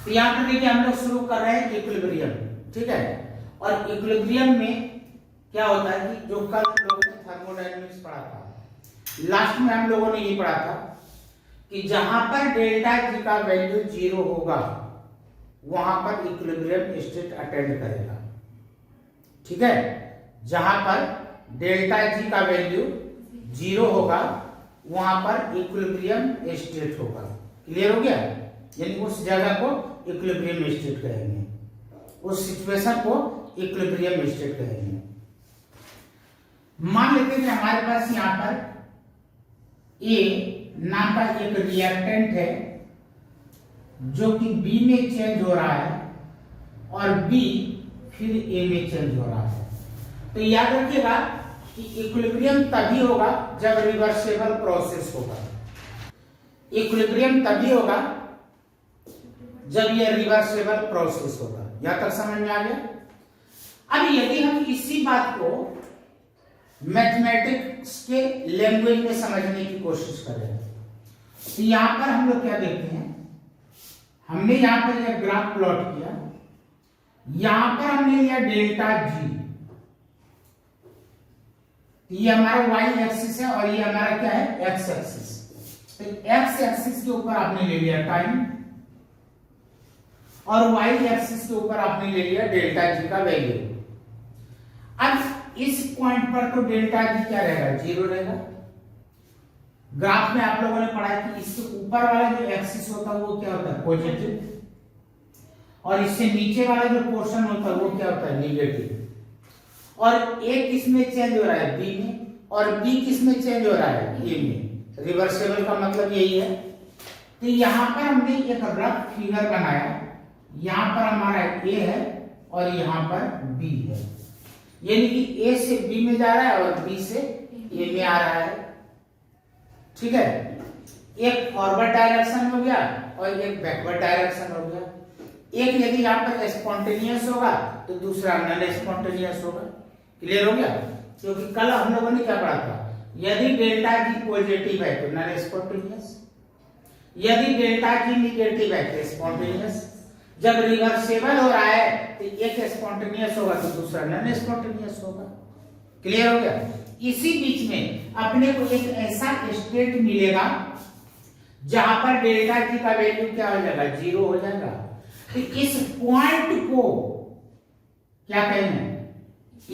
तो यहाँ पर देखिए हम लोग शुरू कर रहे हैं इक्विलिब्रियम, ठीक है। और इक्विलिब्रियम में क्या होता है कि जो कल हम लोगों ने थर्मोडायनेमिक्स पढ़ा था, लास्ट में हम लोगों ने ये पढ़ा था कि जहां पर डेल्टा जी का वैल्यू 0 होगा वहां पर इक्विलिब्रियम स्टेट अटेंड करेगा, ठीक है। जहां पर डेल्टा जी का वैल्यू 0 होगा वहां पर इक्विलिब्रियम स्टेट होगा। क्लियर हो गया? यानी उस जगह को इक्विलिब्रियम स्टेट कहेंगे, उस सिचुएशन को इक्विलिब्रियम स्टेट कहेंगे। मान लेते हैं कि हमारे पास यहां पर ए नाम का एक रिएक्टेंट है जो कि बी में चेंज हो रहा है और बी फिर ए में चेंज हो रहा है। तो याद रखिएगा कि इक्विलिब्रियम तभी होगा जब रिवर्सेबल प्रोसेस होगा। इक्विलिब्रियम तभी होगा जब यह रिवर्सेबल प्रोसेस होगा। यहां तक समझ में आ गया? अब यदि हम इसी बात को मैथमेटिक्स के लैंग्वेज में समझने की कोशिश करें तो यहां पर हम लोग क्या देखते हैं, हमने यहां पर यह ग्राफ प्लॉट किया, यहां पर हमने लिया डेल्टा जी, ये हमारा वाई एक्सिस है और ये हमारा क्या है, एक्स एक्सिस। तो एक्स एक्सिस के ऊपर आपने ले लिया टाइम और वाई एक्सिस के ऊपर आपने ले लिया डेल्टा जी का वैल्यू। अब इस पॉइंट पर तो डेल्टा जी क्या रहेगा, 0 रहेगा। ग्राफ में आप लोगों ने पढ़ा कि इससे ऊपर वाला जो एक्सिस होता है वो क्या होता है, पॉजिटिव, और इससे नीचे वाला जो पोर्शन होता है वो क्या होता है, नेगेटिव। और ए किस में चेंज हो रहा है, बी में, और बी किस में चेंज हो रहा है, ए में। रिवर्सेबल का मतलब यही है। तो यहां पर हमने एक रफ फिगर बनाया, यहां पर हमारा ए है और यहां पर बी है, यानी कि ए से बी में जा रहा है और बी से ए में आ रहा है, ठीक है। एक फॉरवर्ड डायरेक्शन हो गया और एक बैकवर्ड डायरेक्शन हो गया। एक यदि यहाँ पर स्पॉन्टेनियस होगा तो दूसरा नॉन स्पॉन्टेनियस होगा। क्लियर हो गया? क्योंकि कल हम लोगों ने क्या पढ़ा था, यदि डेल्टा जी पॉजिटिव है तो नॉन स्पॉन्टेनियस, यदि डेल्टा जी निगेटिव है तो स्पॉन्टेनियस। जब रिवर्सेबल हो रहा है तो एक स्पॉन्टेनियस होगा तो दूसरा नॉन स्पॉन्टेनियस होगा। क्लियर हो गया? इसी बीच में अपने को एक ऐसा स्टेट मिलेगा जहां पर डेल्टा जी का वैल्यू क्या हो जाएगा, 0 हो जाएगा। तो इस पॉइंट को क्या कहेंगे,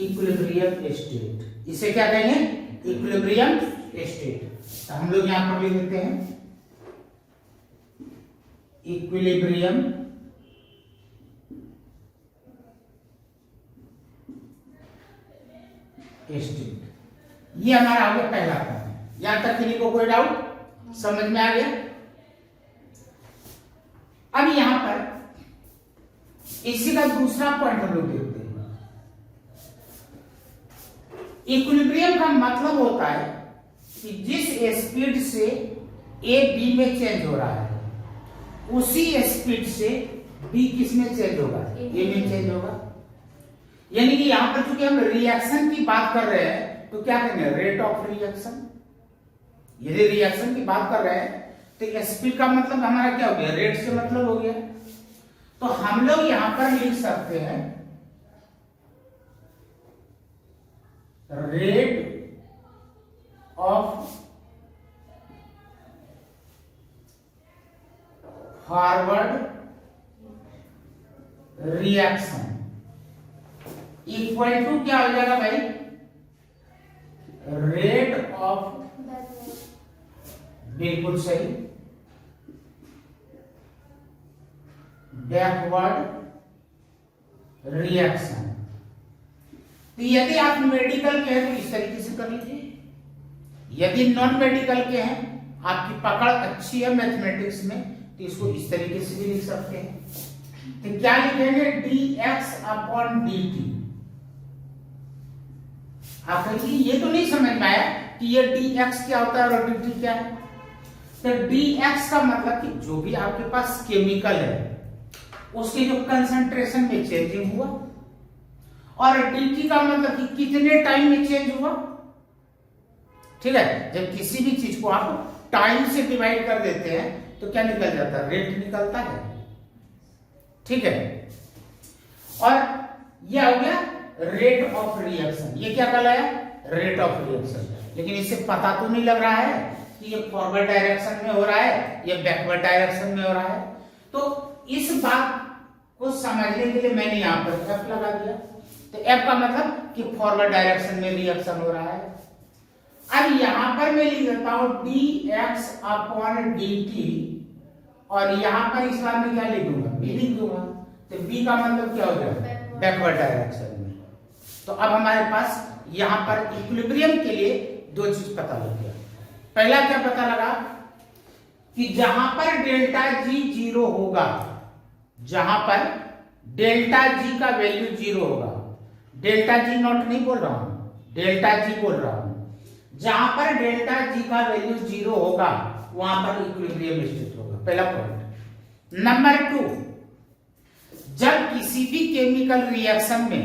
इक्विलिब्रियम स्टेट। इसे क्या कहेंगे, इक्विलिब्रियम स्टेट। तो हम लोग यहां पर लिख देते हैं इक्विलिब्रियम स्टेट। ये हमारा आ गया पहला पॉइंट। यहां तक किसी को कोई डाउट, समझ में आ गया? अब यहां पर इसी का दूसरा पॉइंट हम लोग देखते हैं। इक्विलिब्रियम का मतलब होता है कि जिस स्पीड से ए बी में चेंज हो रहा है उसी स्पीड से बी किस में चेंज होगा, ए में चेंज होगा। यानी कि यहां पर चूंकि हम रिएक्शन की बात कर रहे हैं तो क्या करेंगे, रेट ऑफ रिएक्शन। यदि रिएक्शन की बात कर रहे हैं तो स्पीड का मतलब हमारा क्या हो गया, रेट से मतलब हो गया। तो हम लोग यहां पर लिख सकते हैं rate of forward reaction equal to क्या हो जाएगा भाई, रेट ऑफ, बिल्कुल सही, बैकवर्ड रिएक्शन। तो यदि आप मेडिकल के हैं तो इस तरीके से कर लीजिए, यदि नॉन मेडिकल के हैं, आपकी पकड़ अच्छी है मैथमेटिक्स में, तो इसको इस तरीके से भी लिख सकते हैं। तो क्या लिखेंगे, dx अपॉन dt। आप कहिए ये तो नहीं समझ में आया कि ये dx क्या होता है और dt क्या है। तो dx का मतलब कि जो भी आपके पास केमिकल है उसके जो कंसंट्रेशन में चेंजिंग हुआ, और dt का मतलब कि कितने टाइम में चेंज हुआ। ठीक है, जब किसी भी चीज को आप टाइम से डिवाइड कर देते हैं तो क्या निकल जाता है, रेट निकलता है। ठीक है। और यह हो गया रेट ऑफ रिएक्शन। ये क्या कहलाया? Rate of reaction. लेकिन इससे पता तो नहीं लग रहा है कि ये फॉरवर्ड डायरेक्शन में हो रहा है या बैकवर्ड डायरेक्शन में हो रहा है। तो इस बात को समझने के लिए मैंने यहां पर एफ लगा दिया। तो एफ का मतलब कि फॉरवर्ड डायरेक्शन में रिएक्शन हो रहा है। अब यहां पर मैं लिख देता हूं dx अपॉन dt, और यहां पर इस बार में क्या लिख दूंगा? b लिख दूंगा। तो b का मतलब क्या हो गया? बैकवर्ड डायरेक्शन में। तो अब हमारे पास यहां पर इक्विलिब्रियम के लिए दो चीज पता लग गया। पहला क्या पता लगा कि जहां पर डेल्टा जी 0 होगा, जहां पर डेल्टा जी का वैल्यू 0 होगा, डेल्टा जी नॉट नहीं बोल रहा हूं, डेल्टा जी बोल रहा हूं, जहां पर डेल्टा जी का वैल्यू 0 होगा वहां पर इक्विलिब्रियम स्टेट होगा। पहला पॉइंट। नंबर 2, जब किसी भी केमिकल रिएक्शन में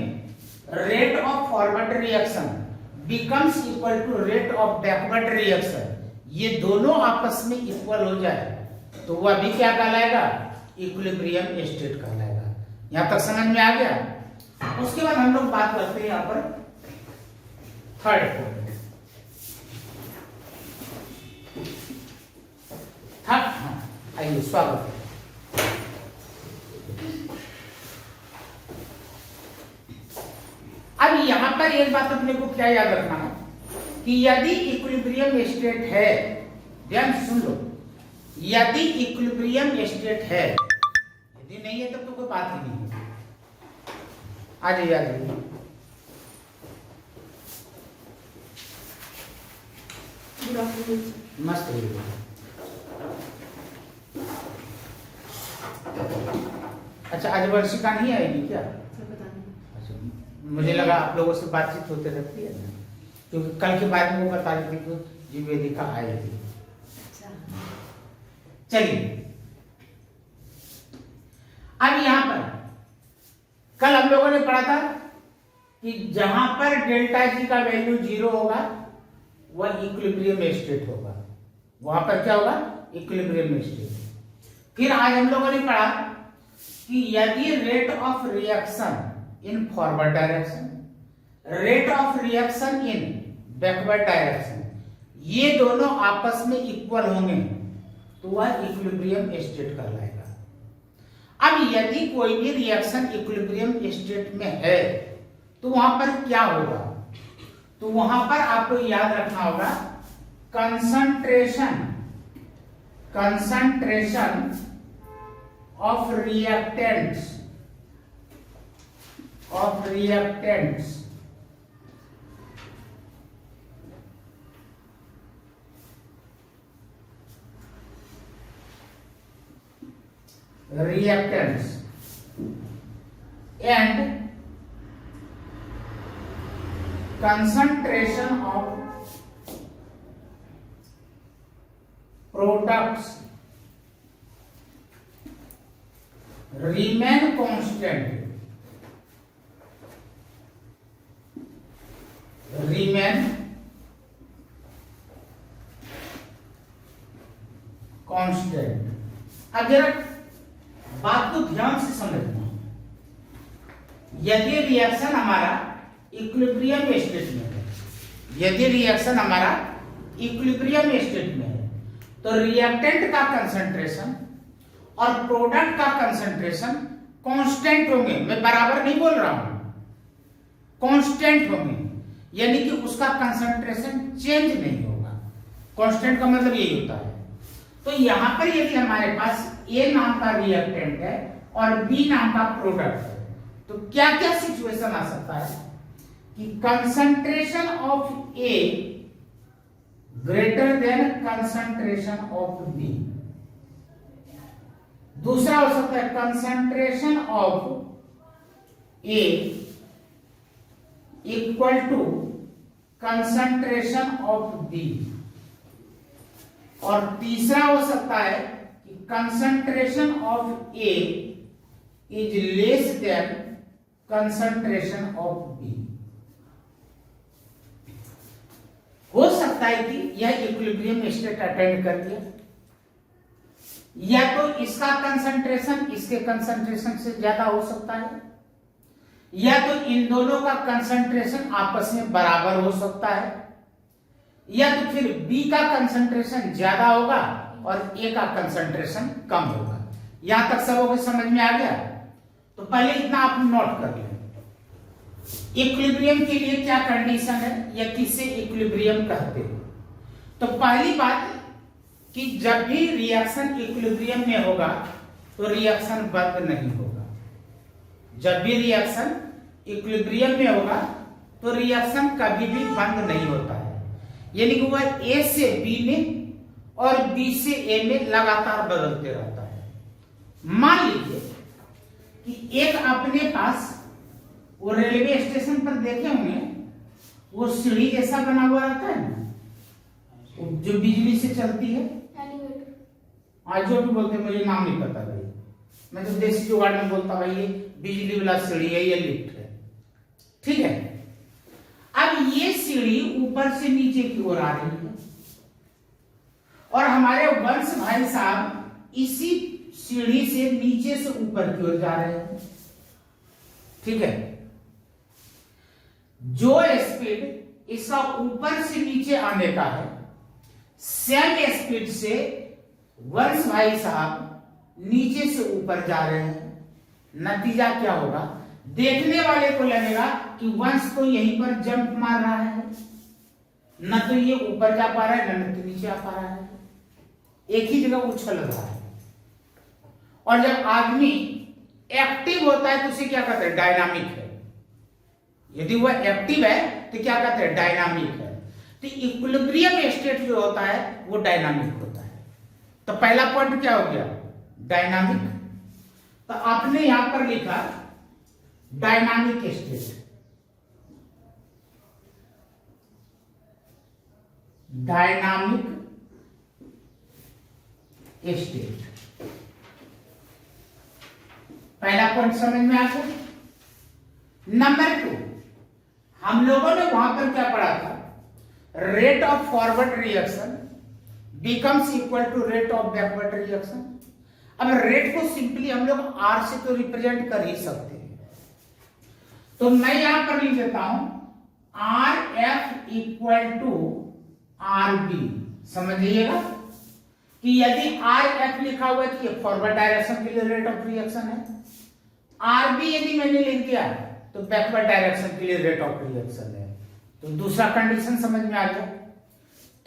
rate of forward reaction becomes equal to rate of backward reaction, ये दोनों आपस में इक्वल हो जाए तो वह भी क्या कहलाएगा? इक्विलिब्रियम स्टेट कहलाएगा। यहां तक समझ में आ गया? उसके बाद हम लोग बात करते हैं यहां पर थर्ड पॉइंट। आइए, स्वागत है। अब यहां पर एक बात अपने को क्या याद रखना है कि यदि इक्विलिब्रियम स्टेट है, ध्यान से सुन लो, यदि इक्विलिब्रियम स्टेट है, यदि नहीं है तब तो कोई बात ही नहीं है। आ जाइए, आ जाइए। मस्त है। अच्छा, आज वर्षिका नहीं आएगी क्या? अच्छा, मुझे लगा आप लोगों से बातचीत होते रहती है ना, क्योंकि कल के बाद में वो बता रही थी कि जी वेदिका आएगी। चलिए, अब यहां पर कल हम लोगों ने पढ़ा था कि जहां पर डेल्टा जी का वैल्यू 0 होगा वह इक्विलिब्रियम स्टेट होगा। वहां पर क्या होगा? Equilibrium state. फिर आज हम लोगों ने पढ़ा कि यदि rate of reaction in forward direction, rate of reaction in backward direction, ये दोनों आपस में इक्वल होंगे तो वह इक्विलिब्रियम स्टेट कहलाएगा। अब यदि कोई भी रिएक्शन इक्विलिब्रियम स्टेट में है तो वहां पर क्या होगा? तो वहां पर आपको याद रखना होगा concentration of reactants and concentration of products remain constant, अगर बात को ध्यान से समझना, यदि रिएक्शन हमारा इक्विलिब्रियम स्टेट में है, यदि रिएक्शन हमारा इक्विलिब्रियम स्टेट में है तो रिएक्टेंट का कंसंट्रेशन और प्रोडक्ट का कंसंट्रेशन कांस्टेंट होंगे। मैं बराबर नहीं बोल रहा हूं, कांस्टेंट होंगे, यानी कि उसका कंसंट्रेशन चेंज नहीं होगा। कांस्टेंट का मतलब यही होता है। तो यहां पर यदि हमारे पास A नाम का रिएक्टेंट है और B नाम का प्रोडक्ट है तो क्या क्या सिचुएशन आ सकता है कि concentration of A greater than concentration of B। दूसरा हो सकता है concentration of A equal to concentration of B। और तीसरा हो सकता है कि concentration of A is less than concentration of B। हो सकता है कि यह इक्विलिब्रियम स्टेट अटेंड कर दिया, या तो इसका कंसंट्रेशन इसके कंसंट्रेशन से ज्यादा हो सकता है, या तो इन दोनों का कंसंट्रेशन आपस में बराबर हो सकता है, या तो फिर बी का कंसंट्रेशन ज्यादा होगा और ए का कंसंट्रेशन कम होगा। यहां तक सबको समझ में आ गया? तो पहले इतना आप नोट कर लें। इक्विलिब्रियम के लिए क्या कंडीशन है या किसे इक्विलिब्रियम कहते हैं? तो पहली बात कि जब भी रिएक्शन इक्विलिब्रियम में होगा तो रिएक्शन बंद नहीं होगा। जब भी रिएक्शन इक्विलिब्रियम में होगा तो रिएक्शन कभी भी बंद नहीं होता है, यानी कि वह ए से बी में और बी से ए में लगातार बदलते रहता है। मान लीजिए कि एक अपने पास वो रेलवे स्टेशन पर देखे होंगे, वो सीढ़ी जैसा बना हुआ रहता है ना, जो बिजली से चलती है, आज जो भी बोलते हैं, मुझे नाम नहीं पता भाई, मैं तो देसी जुगाड़ में बोलता भाई ये बिजली वाला सीढ़ी है, ये लिफ्ट है, ठीक है। अब ये सीढ़ी ऊपर से नीचे की ओर आ रही है और हमारे वंश भाई साहब इसी सीढ़ी से नीचे से ऊपर की ओर जा रहे हैं, ठीक है। जो स्पीड इसका ऊपर से नीचे आने का है, सेम स्पीड से वंश भाई साहब नीचे से ऊपर जा रहे हैं। नतीजा क्या होगा? देखने वाले को लगेगा कि वंश तो यहीं पर जंप मार रहा है, न तो ये ऊपर जा पा रहा है न तो नीचे आ पा रहा है, एक ही जगह उछल रहा है। और जब आदमी एक्टिव होता है तो उसे क्या कहते हैं? डायनामिक है। यदि वह एक्टिव है तो क्या कहते हैं? डायनामिक है। तो इक्विलिब्रियम स्टेट जो होता है वो डायनामिक होता है। तो पहला पॉइंट क्या हो गया? डायनामिक। तो आपने यहां पर लिखा डायनामिक स्टेट। डायनामिक स्टेट पहला पॉइंट समझ में आ गया। नंबर 2, हम लोगों ने वहां पर क्या पढ़ा था? Rate of forward reaction becomes equal to rate of backward reaction. अब रेट को सिंपली हम लोग आर से तो रिप्रेजेंट कर ही सकते हैं, तो मैं यहां पर लिख देता हूं R F equal to R B. समझिएगा कि यदि आर एफ लिखा हुआ है तो ये फॉरवर्ड डायरेक्शन के लिए रेट ऑफ रिएक्शन है, आर बी यदि मैंने लिख दिया तो बैकवर्ड डायरेक्शन के लिए रेट ऑफ रिएक्शन है। तो दूसरा कंडीशन समझ में आ गया।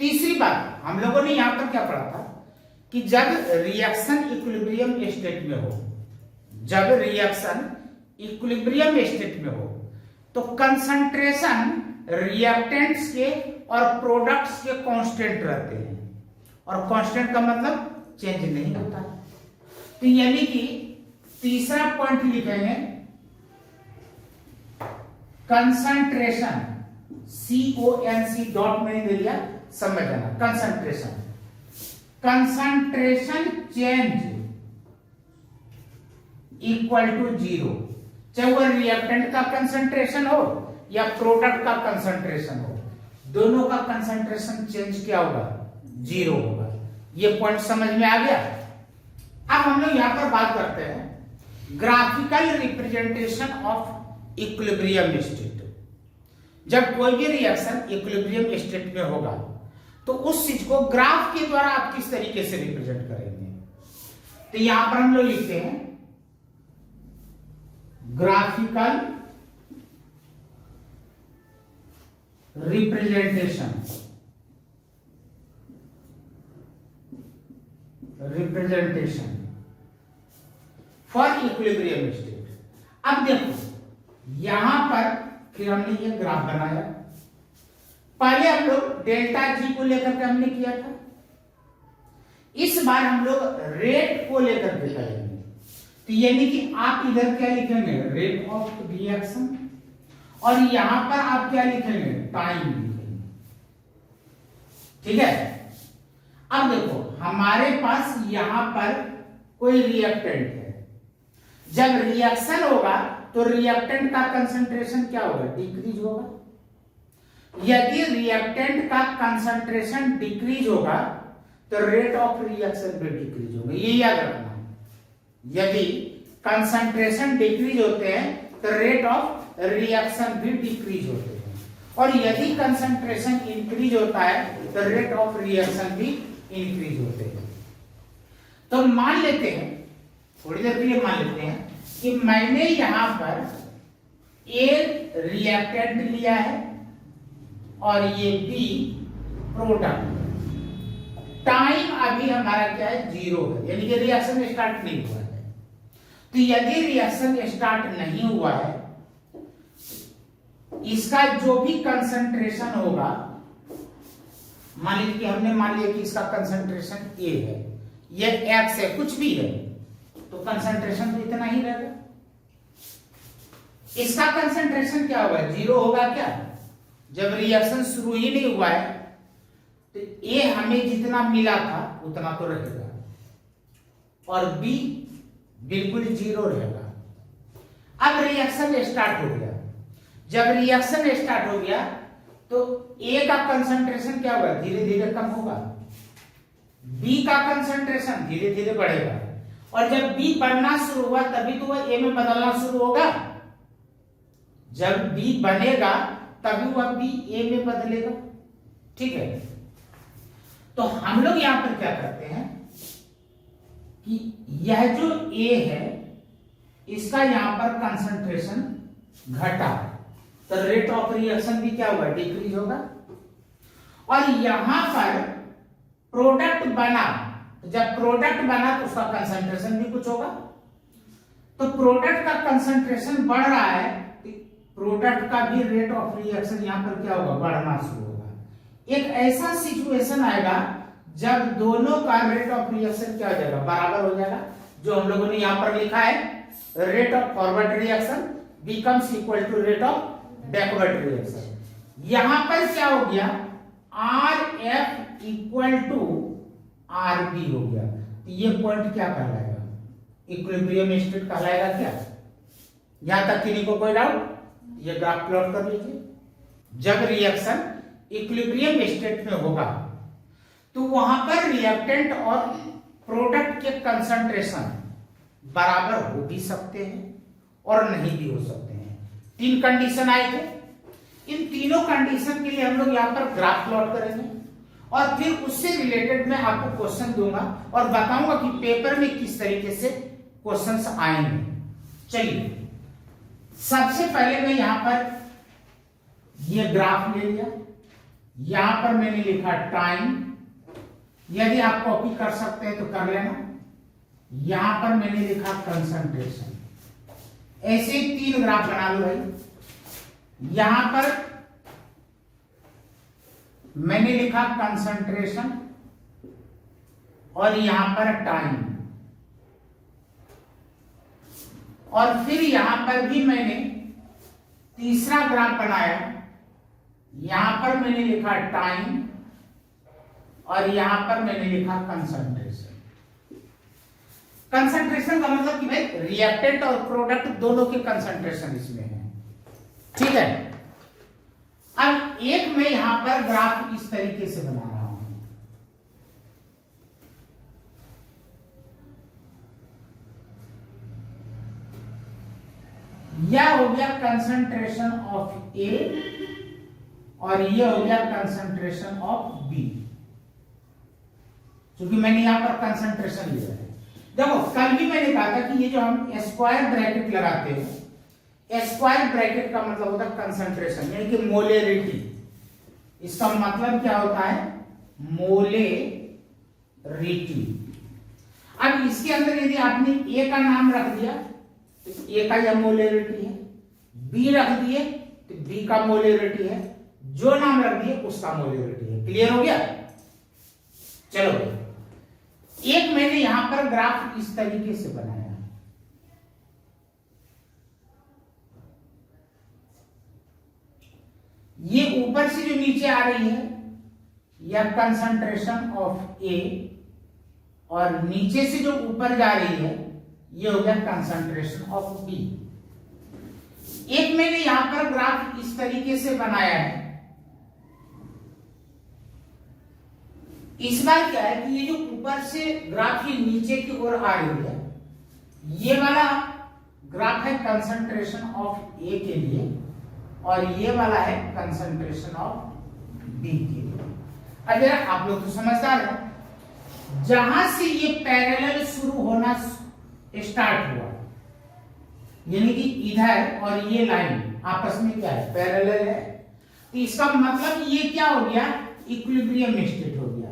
तीसरी बात, हम लोगों ने यहां पर क्या पढ़ा था कि जब रिएक्शन इक्विलिब्रियम स्टेट में हो, जब रिएक्शन इक्विलिब्रियम स्टेट में हो तो कंसंट्रेशन रिएक्टेंट्स के और प्रोडक्ट्स के कांस्टेंट रहते हैं, और कांस्टेंट का मतलब चेंज नहीं होता। तो यानी कि तीसरा पॉइंट लिखेंगे कंसंट्रेशन, CONC डॉट में दे दिया, समझ जाना। Concentration, concentration change equal to 0, चाहे वह रिएक्टेंट का कंसंट्रेशन हो या प्रोडक्ट का कंसंट्रेशन हो, दोनों का कंसंट्रेशन चेंज क्या होगा? 0 होगा। ये पॉइंट समझ में आ गया। अब हम लोग यहां पर बात करते हैं graphical representation of equilibrium state. जब कोई भी रिएक्शन इक्विलिब्रियम स्टेट में होगा तो उस चीज को ग्राफ के द्वारा आप किस तरीके से रिप्रेजेंट करेंगे? तो यहां पर हम लोग लिखते हैं graphical representation for equilibrium state. अब देखो यहां पर फिर हमने ये ग्राफ बनाया। पहले हम लोग डेल्टा जी को लेकर के हमने किया था, इस बार हम लोग रेट को लेकर के करेंगे। तो यानी कि आप इधर क्या लिखेंगे? रेट ऑफ रिएक्शन, और यहां पर आप क्या लिखेंगे? टाइम लिखेंगे, ठीक है। अब देखो हमारे पास यहां पर कोई रिएक्टेंट है, जब रिएक्शन होगा तो रिएक्टेंट का कंसंट्रेशन क्या होगा? डिक्रीज होगा। यदि रिएक्टेंट का कंसंट्रेशन डिक्रीज होगा तो रेट ऑफ रिएक्शन भी डिक्रीज होगा। ये याद रखना, यदि कंसंट्रेशन डिक्रीज होते हैं तो रेट ऑफ रिएक्शन भी डिक्रीज होते हैं, और यदि कंसंट्रेशन इंक्रीज होता है तो रेट ऑफ रिएक्शन भी इंक्रीज होते हैं। तो मान लेते हैं, थोड़ी देर के लिए मान लेते हैं कि मैंने यहां पर ए रिएक्टेंट लिया है और ये बी प्रोडक्ट। टाइम अभी हमारा क्या है, 0 है, यानी कि रिएक्शन स्टार्ट नहीं हुआ है। तो यदि रिएक्शन स्टार्ट नहीं हुआ है, इसका जो भी कंसंट्रेशन होगा, मान लीजिए कि हमने मान लिया कि इसका कंसंट्रेशन ए है, ये एक्स है, कुछ भी है, तो कंसंट्रेशन तो इतना ही रहेगा। इसका कंसंट्रेशन क्या होगा, 0 होगा क्या, जब रिएक्शन शुरू ही नहीं हुआ है। तो ए हमें जितना मिला था उतना तो रहेगा, और बी बिल्कुल 0 रहेगा। अब रिएक्शन स्टार्ट हो गया, जब रिएक्शन स्टार्ट हो गया तो ए का कंसंट्रेशन क्या होगा, धीरे धीरे कम होगा, बी का कंसंट्रेशन धीरे धीरे बढ़ेगा, और जब बी बढ़ना शुरू हुआ तभी तो वह ए में बदलना शुरू होगा। जब बी बनेगा तभी वह बी ए में बदलेगा, ठीक है। तो हम लोग यहां पर क्या करते हैं कि यह जो ए है इसका यहां पर कंसंट्रेशन घटा, तो रेट ऑफ रिएक्शन भी क्या होगा, डिक्रीज होगा। और यहां पर प्रोडक्ट बना, जब प्रोडक्ट बना तो उसका कंसंट्रेशन भी कुछ होगा। तो प्रोडक्ट का कंसंट्रेशन बढ़ रहा है, प्रोडक्ट का भी रेट ऑफ रिएक्शन यहां पर क्या होगा, बढ़ना शुरू होगा। एक ऐसा सिचुएशन आएगा जब दोनों का रेट ऑफ रिएक्शन क्या हो जाएगा, बराबर हो जाएगा। जो हम लोगों ने यहां पर लिखा है, rate of forward reaction becomes equal to rate of backward reaction. यहां पर क्या हो गया, R F equal to R B हो गया। तो ये पॉइंट क्या कहलाएगा, इक्विलिब्रियम स्टेट कहलाएगा क्या। यहां तक किसी को कोई डाउट, ये ग्राफ प्लॉट कर लीजिए। जब रिएक्शन इक्विलिब्रियम स्टेट में होगा तो वहां पर रिएक्टेंट और प्रोडक्ट के कंसंट्रेशन बराबर हो भी सकते हैं और नहीं भी हो सकते हैं। 3 कंडीशन आए थे, इन तीनों कंडीशन के लिए हम लोग यहां पर ग्राफ प्लॉट करेंगे, और फिर उससे रिलेटेड मैं आपको क्वेश्चन दूंगा और बताऊंगा कि पेपर में किस तरीके से क्वेश्चंस आएंगे। चलिए, सबसे पहले मैं यहां पर ये ग्राफ ले लिया, यहां पर मैंने लिखा टाइम, यदि आप कॉपी कर सकते हैं तो कर लेना। यहां पर मैंने लिखा कंसंट्रेशन। ऐसे 3 ग्राफ बना लो भाई। यहां पर मैंने लिखा कंसंट्रेशन और यहां पर टाइम, और फिर यहां पर भी मैंने तीसरा ग्राफ बनाया। यहां पर मैंने लिखा टाइम और यहां पर मैंने लिखा कंसंट्रेशन। कंसंट्रेशन का मतलब कि भाई रिएक्टेंट और प्रोडक्ट दोनों के कंसंट्रेशन इसमें है, ठीक है। अब एक मैं यहां पर ग्राफ इस तरीके से बना रहा हूं। यह हो गया कंसंट्रेशन ऑफ ए और यह हो गया कंसंट्रेशन ऑफ बी, क्योंकि मैंने यहां पर कंसंट्रेशन लिया है। देखो, कल भी मैंने कहा था कि ये जो हम स्क्वायर ब्रैकेट लगाते हैं, स्क्वायर ब्रैकेट का मतलब होता है कंसंट्रेशन, यानी कि मोलेरिटी। इसका मतलब क्या होता है, मोलेरिटी। अब इसके अंदर यदि आपने ए का नाम रख दिया तो ए का यह मोलेरिटी है, बी रख दिए तो बी का मोलेरिटी है, जो नाम रख दिए उसका मोलेरिटी है। क्लियर हो गया। चलो, एक मैंने यहां पर ग्राफ इस तरीके से बनाया। ये ऊपर से जो नीचे आ रही है यह कंसंट्रेशन ऑफ ए, और नीचे से जो ऊपर जा रही है यह हो गया कंसंट्रेशन ऑफ बी। एक मैंने यहां पर ग्राफ इस तरीके से बनाया है। इस बार क्या है कि ये जो ऊपर से ग्राफ ये नीचे की ओर आ रही है, ये वाला ग्राफ है कंसंट्रेशन ऑफ ए के लिए और ये वाला है कंसंट्रेशन ऑफ बी के लिए। अब जरा आप लोग तो समझदार हैं, जहां से ये पैरेलल शुरू होना स्टार्ट हुआ, यानी कि इधर और ये लाइन आपस में क्या है, पैरेलल है, तो इसका मतलब ये क्या हो गया, इक्विलिब्रियम स्टेट हो गया।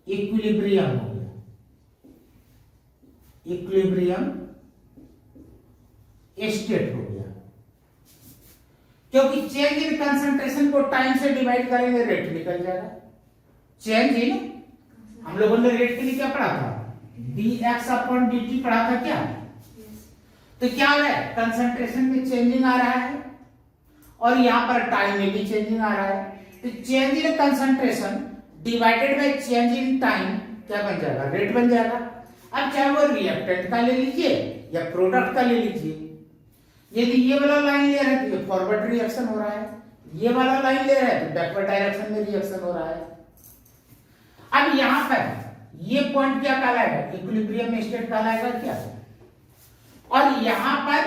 इक्विलिब्रियम हो गया, इक्विलिब्रियम स्टेट हो गया, क्योंकि चेंज इन कंसंट्रेशन को टाइम से डिवाइड करेंगे, रेट निकल जाएगा। चेंज इन, हम लोगों ने रेट के लिए क्या पढ़ा था, dx अपॉन dt पढ़ा था क्या। तो क्या हो रहा है, कंसंट्रेशन में चेंजिंग आ रहा है और यहां पर टाइम में भी चेंजिंग आ रहा है। तो change in concentration divided by change in time क्या बन जाएगा, रेट बन जाएगा। अब चाहे वो रिएक्टेंट का ले लीजिए या प्रोडक्ट का ले लीजिए, यदि ये वाला लाइन ले रहे हैं तो ये फॉरवर्ड रिएक्शन हो रहा है, ये वाला लाइन ले रहे हैं तो बैकवर्ड डायरेक्शन में रिएक्शन हो रहा है। अब यहां पर ये पॉइंट क्या कहलाएगा, इक्विलिब्रियम स्टेट कहलाएगा क्या, और यहां पर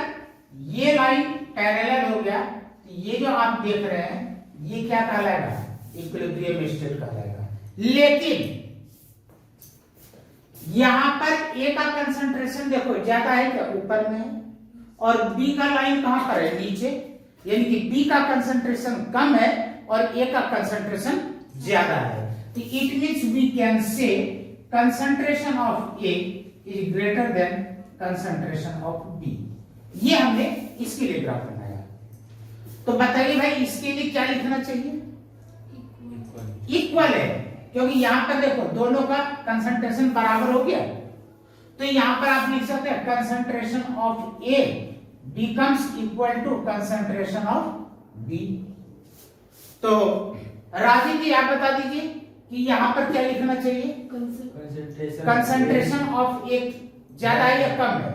ये लाइन पैरेलल हो गया, तो ये जो आप देख रहे हैं ये क्या कहलाएगा, इक्विलिब्रियम स्टेट कहलाएगा। लेकिन यहां पर ए का कंसंट्रेशन देखो ज्यादा है क्या, ऊपर में, और बी का लाइन कहां पर है, नीचे, यानी कि बी का कंसंट्रेशन कम है और ए का कंसंट्रेशन ज्यादा है। तो it means we can say concentration of A is greater than concentration of B. ये हमने इसके लिए ग्राफ बनाया। तो बताइए भाई इसके लिए क्या लिखना चाहिए, इक्वल है, क्योंकि यहां पर देखो दोनों का कंसंट्रेशन बराबर हो गया, तो यहां पर आप लिख सकते हैं concentration of A becomes equal to concentration of B. तो राजीव जी आप बता दीजिए कि यहां पर क्या लिखना चाहिए, कंसंट्रेशन ऑफ ए ज्यादा है या कम है,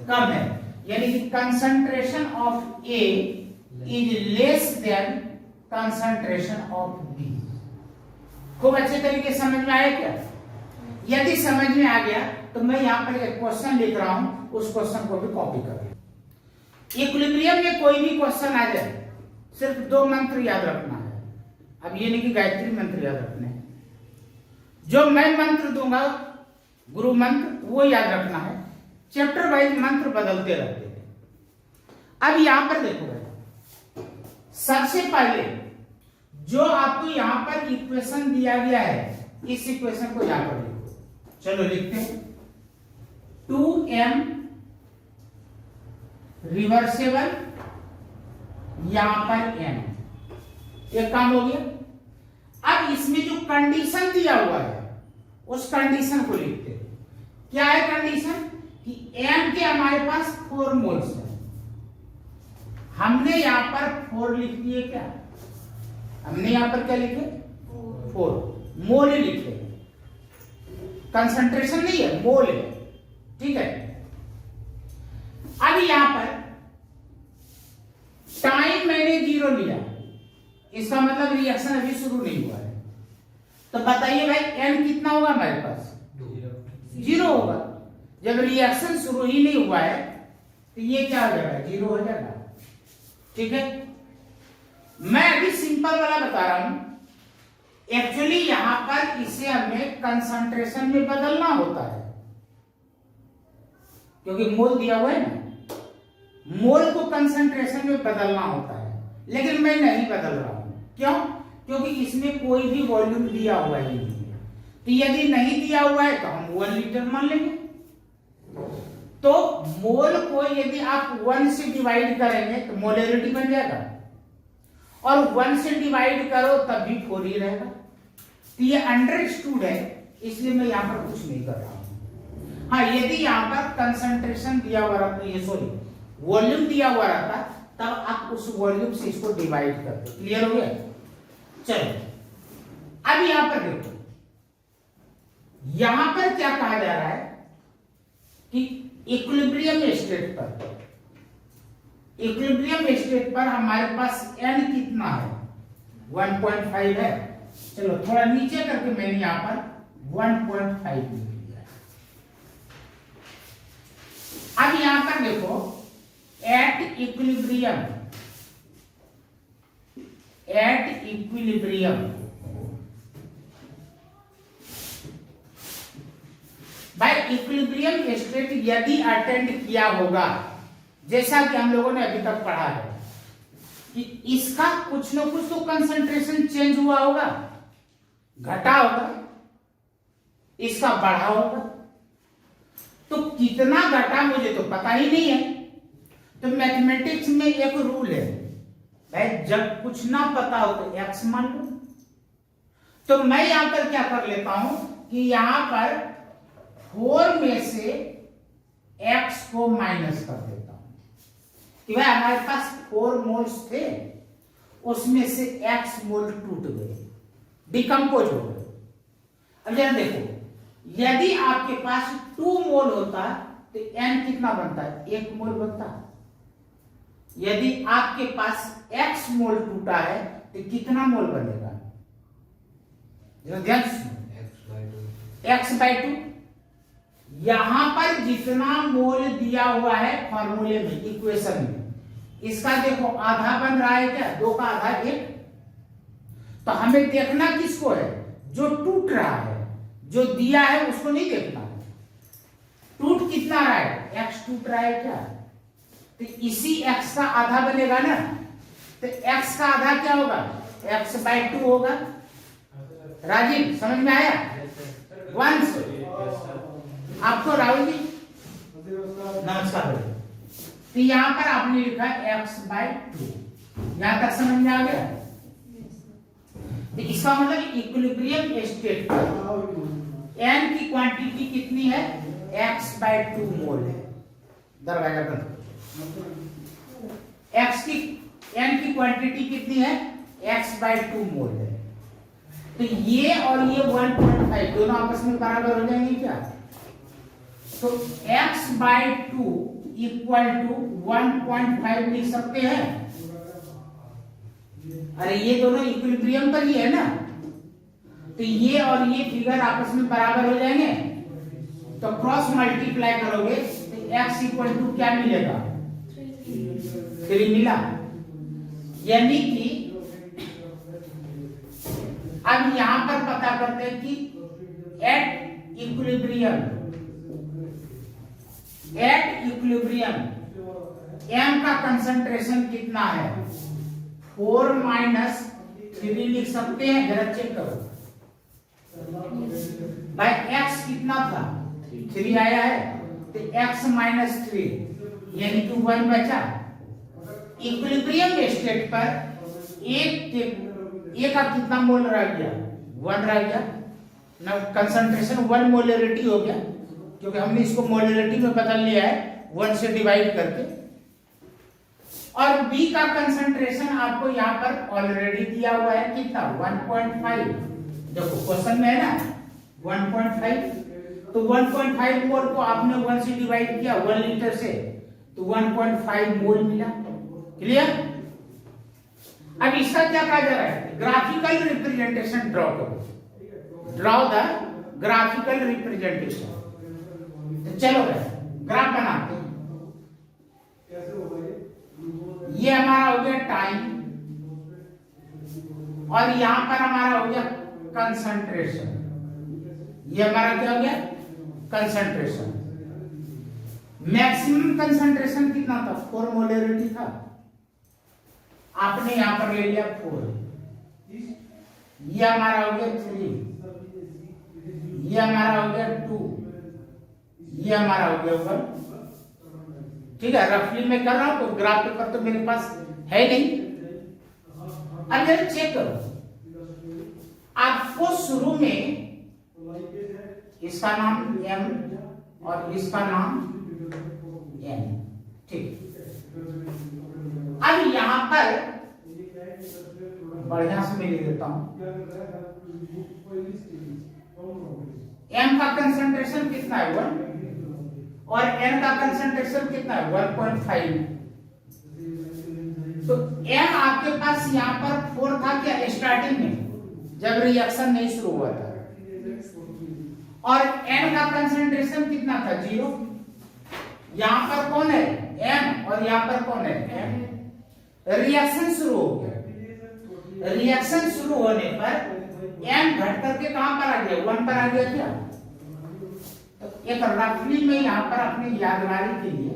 कम है, यानी कि concentration of A is less than concentration of B. खूब अच्छे तरीके से समझ में आया क्या। यदि समझ में आ गया तो मैं यहां पर एक क्वेश्चन लिख रहा हूं, उस क्वेश्चन को भी कॉपी कर लें। इक्विलिब्रियम में कोई भी क्वेश्चन आ जाए सिर्फ दो मंत्र याद रखना है। अब ये नहीं कि गायत्री मंत्र याद रखने हैं, जो मैं मंत्र दूंगा गुरु मंत्र वो याद रखना है, चैप्टर वाइज मंत्र बदलते रहते हैं। अब यहां पर देखो भाई, सबसे पहले जो आपको यहां पर इक्वेशन दिया गया है, इस इक्वेशन को यहां पर लिखो। चलो लिखते हैं, 2m रिवर्सेबल, यहां पर m, एक काम हो गया। अब इसमें जो कंडीशन दिया हुआ है उस कंडीशन को लिखते हैं। क्या है कंडीशन, कि m के हमारे पास 4 मोल्स है, हमने यहां पर 4 लिख दिए। क्या हमने यहां पर क्या लिखे, 4 मोल ही लिखे, कंसंट्रेशन नहीं है, मोल है, ठीक है। अब यहां पर टाइम मैंने 0 लिया, इसका मतलब रिएक्शन अभी शुरू नहीं हुआ है। तो बताइए भाई n कितना होगा हमारे पास, 0 होगा। जब रिएक्शन शुरू ही नहीं हुआ है तो ये क्या हो जाएगा, 0 हो जाएगा, ठीक है। मैं अभी सिंपल वाला बता रहा हूं, एक्चुअली यहां पर इसे हमें कंसंट्रेशन में बदलना होता है, क्योंकि मोल दिया हुआ है ना, मोल को कंसंट्रेशन में बदलना होता है, लेकिन मैं नहीं बदल रहा हूं। क्यों, क्योंकि इसमें कोई भी वॉल्यूम दिया हुआ ही नहीं है। तो यदि नहीं दिया हुआ है तो हम 1 लीटर मान लेंगे। तो मोल को यदि आप 1 से डिवाइड करेंगे तो मोलरिटी बन जाएगा, और 1 से डिवाइड करो तब भी 4 ही रहेगा। तो ये अंडरस्टूड है, इसलिए मैं यहां पर कुछ नहीं कर रहा हूं। हाँ, यदि यहां पर कंसंट्रेशन दिया हुआ रहता, ये सॉरी वॉल्यूम दिया हुआ रहता, तब आप उस वॉल्यूम से इसको डिवाइड करते। क्लियर हो गया। चलो अब यहां पर देखो, यहां पर क्या कहा जा रहा है कि इक्विलिब्रियम स्टेट पर, इक्विलिब्रियम स्टेट पर हमारे पास n कितना है, 1.5 है, चलो थोड़ा नीचे करके मैंने यहां पर 1.5 लिख दिया। अब यहां पर देखो एट इक्विलिब्रियम भाई इक्विलिब्रियम स्टेट यदि अटेंड किया होगा, जैसा कि हम लोगों ने अभी तक पढ़ा है कि इसका कुछ न कुछ तो कंसंट्रेशन चेंज हुआ होगा, घटा होगा, इसका बढ़ा होगा। तो कितना घटा मुझे तो पता ही नहीं है। तो मैथमेटिक्स में एक रूल है भाई, जब कुछ ना पता हो तो एक्स मान लो। तो मैं यहां पर क्या कर लेता हूं कि यहां पर 4 में से x को माइनस कर देता हूं कि भाई हमारे पास 4 मोल्स थे, उसमें से x मोल टूट गए, डिकम्पोज हो गए। अब जरा देखो, यदि आपके पास 2 मोल होता तो n कितना बनता है? 1 मोल बनता है। यदि आपके पास x मोल टूटा है तो कितना मोल बनेगा? ध्यान से x/2। यहां पर जितना मोल दिया हुआ है फॉर्मूले में, इक्वेशन में, इसका देखो आधा बन रहा है क्या? 2 का आधा 1। तो हमें देखना किसको है? जो टूट रहा है, जो दिया है उसको नहीं देखना है। टूट कितना रहा है? x टूट रहा है क्या? तो इसी x का आधा बनेगा ना, तो x का आधा क्या होगा? x/2 होगा। राजीव समझ में आया? वंश आपको राहुल जी नमस्कार। तो यहां पर आपने लिखा x/2, यहां तक समझ में आ गया? तो इसका मतलब इक्विलिब्रियम स्टेट पर n की क्वांटिटी कितनी है? x/2 मोल है। दरवाजा बंद। x की n की क्वांटिटी कितनी है? x/2 मोल है। तो ये और ये 1.5 दोनों आपस में बराबर हो जाएंगे क्या? तो x/2 इक्वल टू 1.5 लिख सकते हैं। अरे ये दोनों इक्विलिब्रियम पर ही है ना, तो ये और ये फिगर आपस में बराबर हो जाएंगे। तो क्रॉस मल्टीप्लाई करोगे तो x इक्वल टू क्या मिलेगा? 3 मिला। यानी कि अब यहां पर पता करते हैं कि एट इक्विलिब्रियम m का कंसंट्रेशन कितना है? 4 - 3 लिख सकते हैं। जरा चेक करो भाई, x कितना था? 3 आया है, तो x - 3 यानी कि 1 बचा। इक्विलिब्रियम स्टेट पर एक का कितना मोल रह गया? 1 रह गया ना। कंसंट्रेशन 1 मोलरिटी हो गया, क्योंकि हमने इसको मोलरिटी में बदल लिया है 1 से डिवाइड करके। और B का कंसंट्रेशन आपको यहाँ पर ऑलरेडी दिया हुआ है कितना? 1.5। देखो क्वेश्चन में है ना 1.5, तो 1.5 मोल को आपने 1 से डिवाइड किया 1 लीटर से, तो 1.5 मोल मिला। क्लियर? अब इसका क्या कहा जा रहा है? ग्राफिकल रिप्रेजेंटेशन ड्रॉ करो। Draw the graphical representation. तो चलो ग्राफ बनाते हैं। ये हमारा हो गया टाइम, और यहां पर हमारा हो गया कंसंट्रेशन। ये हमारा क्या हो गया? कंसंट्रेशन। मैक्सिमम कंसंट्रेशन कितना था? 4 मोलरिटी था। आपने यहां पर ले लिया 4। ये हमारा हो गया 3, ये हमारा हो गया 2, ये हमारा हो गया 1। ठीक है, रफली मैं कर रहा हूं, तो ग्राफ पेपर तो मेरे पास है नहीं। अब जरा चेक करो, आपको शुरू में इसका नाम m और इसका नाम n। ठीक, अब यहां पर बढ़िया से मैं लिख देता हूं, m का कंसंट्रेशन कितना है? 1, और n का कंसंट्रेशन कितना है? 1.5। तो m आपके पास यहाँ पर 4 था क्या स्टार्टिंग में जब रिएक्शन नहीं शुरू हुआ था, और n का कंसंट्रेशन कितना था 0। यहाँ पर कौन है m और यहाँ पर कौन है m। रिएक्शन शुरू हो गया, रिएक्शन शुरू होने पर m घट करके कहां पर आ गया 1 पर आ गया क्या। तो एक रफली में यहाँ पर अपने यादगारी के लिए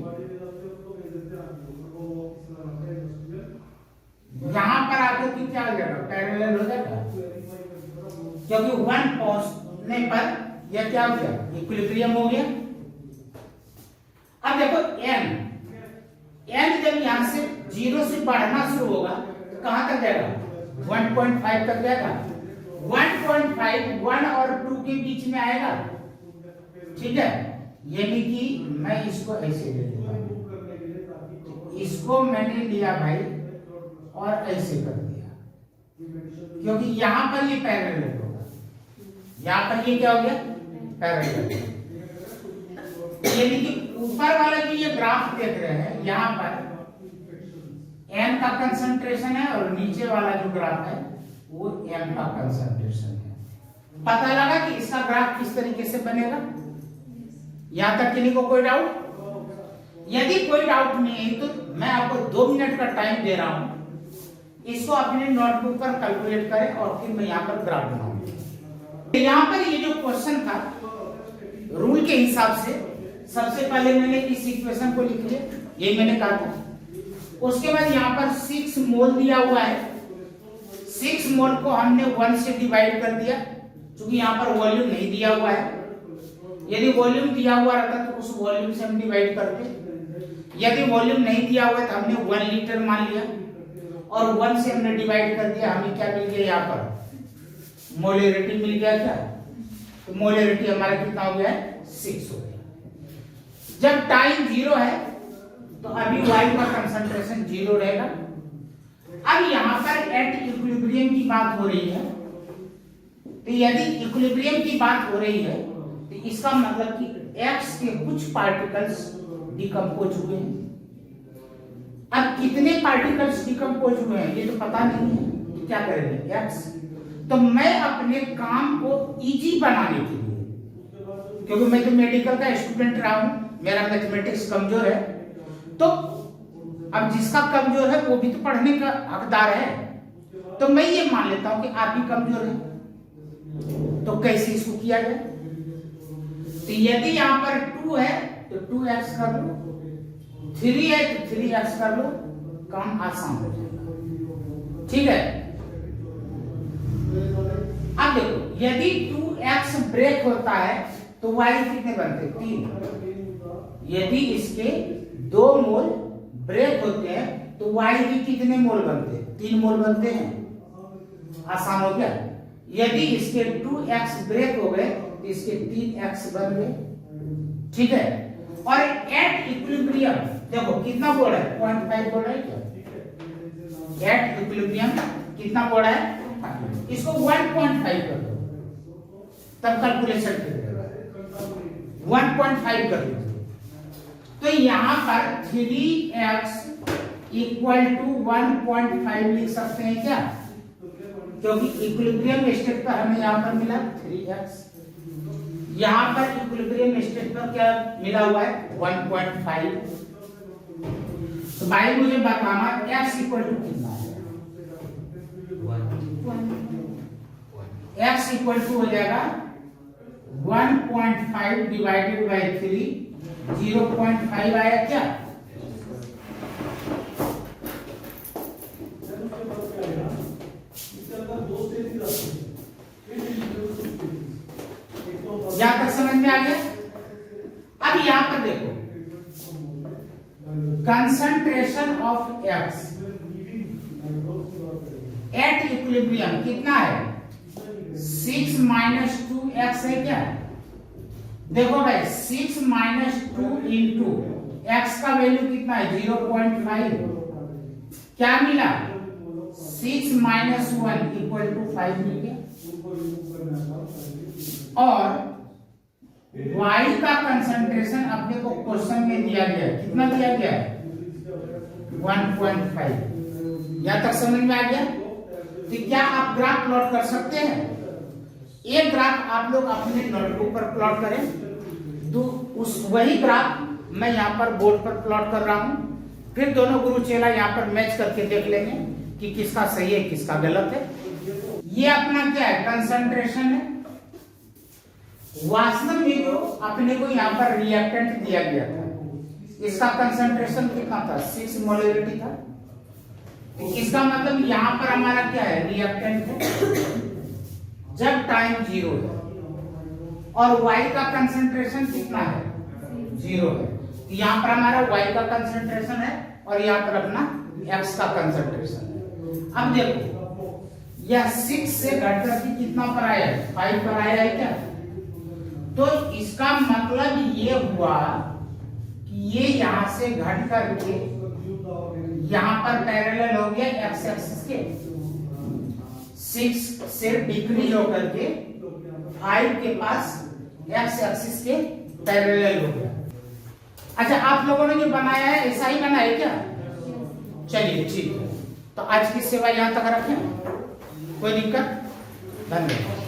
यहां पर आकर के क्या हो जाएगा पैरेलल हो जाएगा, क्योंकि 1 पहुंचने पर यह क्या हो गया इक्विलिब्रियम हो गया। अब देखो n जब यहां से 0 से बढ़ना शुरू होगा तो कहां तक जाएगा 1.5 तक जाएगा। 1.5 1 और 2 के बीच में आएगा, ठीक है। यानी कि मैं इसको ऐसे ले लूंगा, इसको मैंने लिया भाई और ऐसे कर दिया, क्योंकि यहां पर ये पैरेलल होगा, यहां पर ये क्या हो गया पैरेलल। यानी कि ऊपर वाला जो ये ग्राफ देख रहे हैं यहां पर n का कंसंट्रेशन है और नीचे वाला जो ग्राफ है वो m का कंसंट्रेशन है। पता लगा कि इसका ग्राफ किस तरीके से बनेगा। यहां तक किसी को कोई डाउट? यदि कोई डाउट नहीं है तो मैं आपको 2 मिनट का टाइम दे रहा हूं, इसको अपने नोटबुक पर कैलकुलेट करें और फिर मैं यहां पर ग्राफ बनाऊंगा। यहां पर ये जो क्वेश्चन था रूल के हिसाब से सबसे पहले मैंने इस इक्वेशन को लिख लिया, ये मैंने कहा था। उसके बाद यहाँ पर 6 मोल दिया हुआ है, 6 मोल को हमने 1 से डिवाइड कर दिया, क्योंकि यहाँ पर वॉल्यूम नहीं दिया हुआ है। यदि वॉल्यूम दिया हुआ रहता तो उस वॉल्यूम से हम डिवाइड करते। यदि वॉल्यूम नहीं दिया हुआ तो हमने 1 लीटर मान लिया और 1 से हमने डिवाइड कर दिया। हमें क्या मिल गया यहाँ पर मोलरिटी मिल गया क्या, तो मोलरिटी हमारा कितना हो गया है 6 हो गया। जब टाइम 0 है तो अभी वायु का कंसंट्रेशन 0 रहेगा। अब यहाँ पर एट इक्विलिब्रियम की बात हो रही है, तो यदि इक्विलिब्रियम की बात हो रही है तो इसका मतलब कि X के कुछ पार्टिकल्स डिकम्पोज हुए हैं। अब कितने पार्टिकल्स डिकम्पोज हुए हैं ये तो पता नहीं है, तो क्या करेंगे X। तो मैं अपने काम को इजी बनाने के लिए, क्योंकि मैं तो मेडिकल का स्टूडेंट रहा हूं, मेरा मैथमेटिक्स कमजोर है, तो अब जिसका कमजोर है वो भी तो पढ़ने का हकदार है, तो मैं ये मान लेता हूं कि आप भी कमजोर हैं। तो कैसे इसको किया जाए, तो यदि यहां पर 2 है तो 2x कर लो, 3 है तो 3x कर लो, काम आसान हो जाएगा, ठीक है। अब देखो यदि 2x ब्रेक होता है तो y कितने बनते 3। यदि इसके 2 मोल ब्रेक होते हैं तो y के कितने मोल बनते 3 मोल बनते हैं, आसान हो गया। यदि इसके 2x ब्रेक हो गए तो इसके 3x बन गए, ठीक है। और एट इक्विलिब्रियम देखो कितना बोल है 0.5 बोल है क्या, एट इक्विलिब्रियम कितना बोल है, इसको 1.5 कर दो तब कैलकुलेशन करेगा 1.5 कर दो। तो यहां पर 3x इक्वल टू 1.5 लिख सकते हैं क्या, क्योंकि इक्विलिब्रियम स्टेट पर हमें यहां पर मिला 3x, यहां पर इक्विलिब्रियम स्टेट पर क्या मिला हुआ है 1.5। तो भाई मुझे बताना x इक्वल टू कितना है, x इक्वल टू हो जाएगा 1.5 डिवाइडेड बाय 3, 0.5 आया क्या। यहां तक समझ में आ गया। अब यहां पर देखो concentration of X at equilibrium कितना है 6 माइनस 2x है क्या। देखो भाई 6 माइनस 2 इंटू x का वैल्यू कितना है 0.5, क्या मिला 6 माइनस 1 इक्वल टू 5 मिल गया। और y का कंसंट्रेशन अपने को क्वेश्चन में दिया गया, कितना दिया गया है 1.5। यहाँ तक समझ में आ गया? तो क्या आप ग्राफ प्लॉट कर सकते हैं? एक ग्राफ आप लोग अपने नोटबुक पर प्लॉट करें, उस वही ग्राफ मैं यहाँ पर बोर्ड पर प्लॉट कर रहा हूँ, फिर दोनों गुरु चेला यहाँ पर मैच करके देख लेंगे कि किसका सही है किसका गलत है। ये अपना क्या है? कंसंट्रेशन है। वास्तव में जो अपने को यहाँ पर रिएक्टेंट दिया गया था, इसका कंसंट्रेशन कितना था? 6 मोलरिटी था। तो इसका मतलब यहाँ पर हमारा क्या है? रिएक्टेंट है जब टाइम 0 है, और Y का कंसंट्रेशन कितना है? 0 है। तो यहाँ पर हमारा Y का कंसंट्रेशन है और यहाँ पर अपना X का कंसंट्रेशन है। अब देखो यह 6 से घट करके कितना पर आया है? 5 पर आया है क्या? तो इसका मतलब ये हुआ कि ये यहां से घट करके यहां पर पैरेलल हो गया एक्स एक्सिस के, 6 से डिक्रीज होकर के 5 के पास एक्स एक्सिस के पैरेलल हो गया। अच्छा, आप लोगों ने जो बनाया है ऐसा ही बना है क्या? चलिए ठीक है, तो आज की सेवा यहां तक रखें, कोई दिक्कत? धन्यवाद।